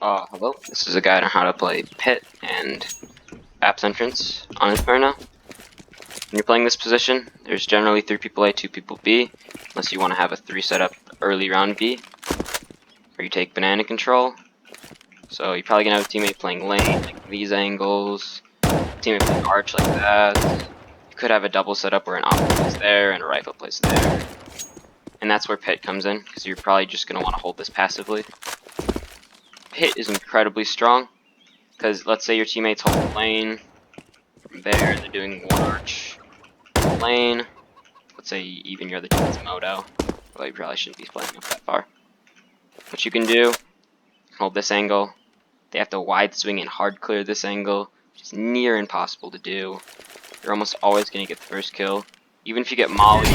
Hello. This is a guide on how to play Pit and Apps Entrance on Inferno. When you're playing this position, there's generally 3 people A, 2 people B, unless you want to have a 3 setup early round B, where you take banana control. So you're probably going to have a teammate playing lane, like these angles, a teammate playing arch like that. You could have a double setup where an op plays there and a rifle plays there. And that's where Pit comes in, because you're probably just going to want to hold this passively. Pit is incredibly strong, because let's say your teammates hold lane from there, they're doing one arch lane. Let's say even you're the team's moto, although you probably shouldn't be playing up that far. What you can do, hold this angle. They have to wide swing and hard clear this angle, which is near impossible to do. You're almost always going to get the first kill. Even if you get molly,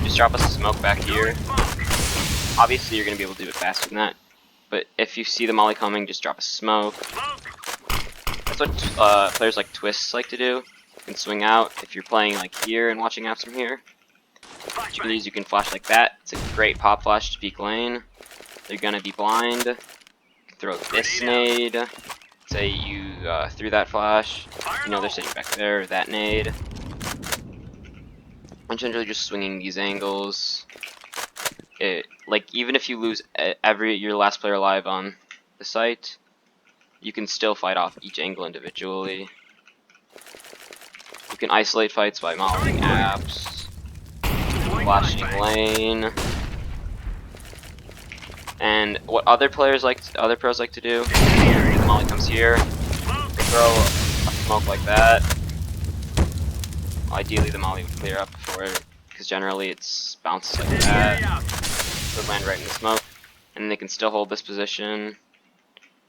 just drop us a smoke back here. Obviously you're going to be able to do it faster than that, but if you see the molly coming, just drop a smoke. That's what players like Twists like to do. You can swing out if you're playing like here and watching apps from here. What you can use, you can flash like that. It's a great pop flash to peek lane. They're going to be blind. You can throw this nade. Say you threw that flash. You know they're sitting back there. That nade. I'm generally just swinging these angles. Like even if you lose your last player alive on the site, you can still fight off each angle individually. You can isolate fights by modeling apps, flashing lane, and what other pros like to do. The molly comes here, they throw a smoke like that. Ideally, the molly would clear up before it, because generally it's bounces like that. Would land right in the smoke, and they can still hold this position.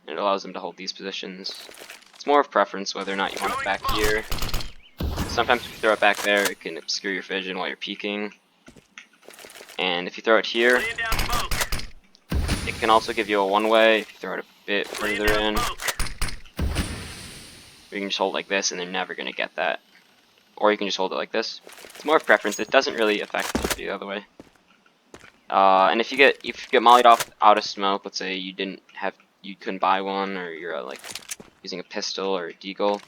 It allows them to hold these positions. It's more of preference whether or not you want it back here. Sometimes if you throw it back there, it can obscure your vision while you're peeking. And if you throw it here, it can also give you a one-way if you throw it a bit further in. You can just hold it like this and they're never going to get that. Or you can just hold it like this. It's more of preference. It doesn't really affect the other way. And if you get mollied out of smoke, let's say you couldn't buy one, or you're like using a pistol or a deagle,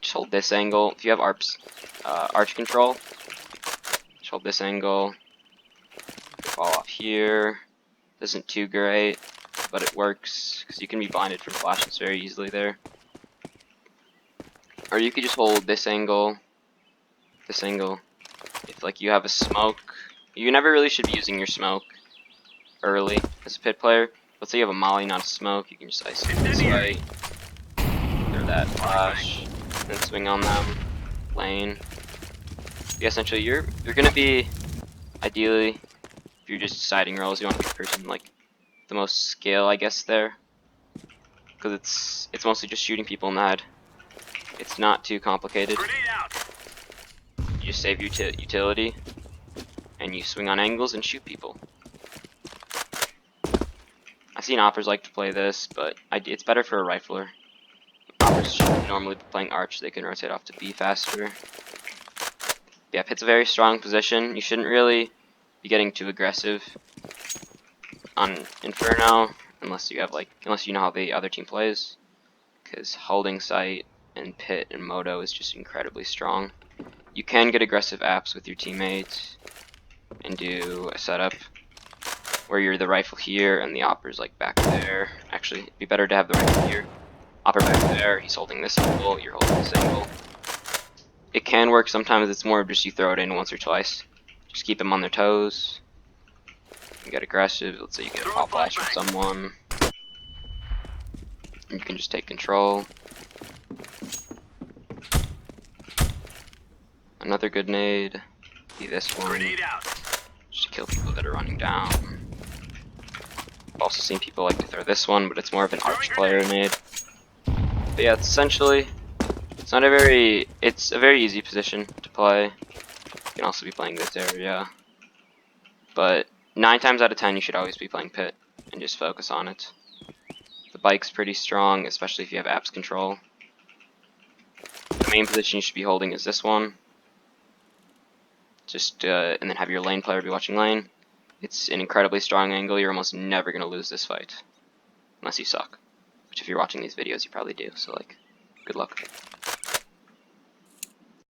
just hold this angle. If you have arch control, just hold this angle. Fall off here. Isn't too great, but it works because you can be blinded from flashes very easily there. Or you could just hold this angle. This angle. If like you have a smoke. You never really should be using your smoke early as a pit player. Let's say you have a molly, not a smoke. You can just isolate this way, throw that flash, then swing on them, lane. Yeah, essentially, you're gonna be ideally, if you're just deciding roles, you want to be the person like the most skill, I guess, there, because it's mostly just shooting people in the head. It's not too complicated. You just save your utility. And you swing on angles and shoot people. I've seen oppers like to play this, but it's better for a rifler. Oppers should normally be playing arch, they can rotate off to B faster. Yeah, Pit's a very strong position. You shouldn't really be getting too aggressive on Inferno unless you know how the other team plays, because holding site and Pit and Moto is just incredibly strong. You can get aggressive apps with your teammates and do a setup where you're the rifle here and the opper's like back there. Actually, it'd be better to have the rifle here. Opper back there, he's holding this angle, you're holding this angle. It can work sometimes, it's more just you throw it in once or twice. Just keep them on their toes. You get aggressive, let's say you get a pop flash from someone. And you can just take control. Another good nade. Be this one. Just to kill people that are running down. I've also seen people like to throw this one, but it's more of an arch player nade. But yeah, it's essentially, it's a very easy position to play. You can also be playing this area. But 9 times out of 10 you should always be playing Pit and just focus on it. The bike's pretty strong, especially if you have apps control. The main position you should be holding is this one. And then have your lane player be watching lane. It's an incredibly strong angle. You're almost never going to lose this fight. Unless you suck. Which if you're watching these videos, you probably do. So like, good luck.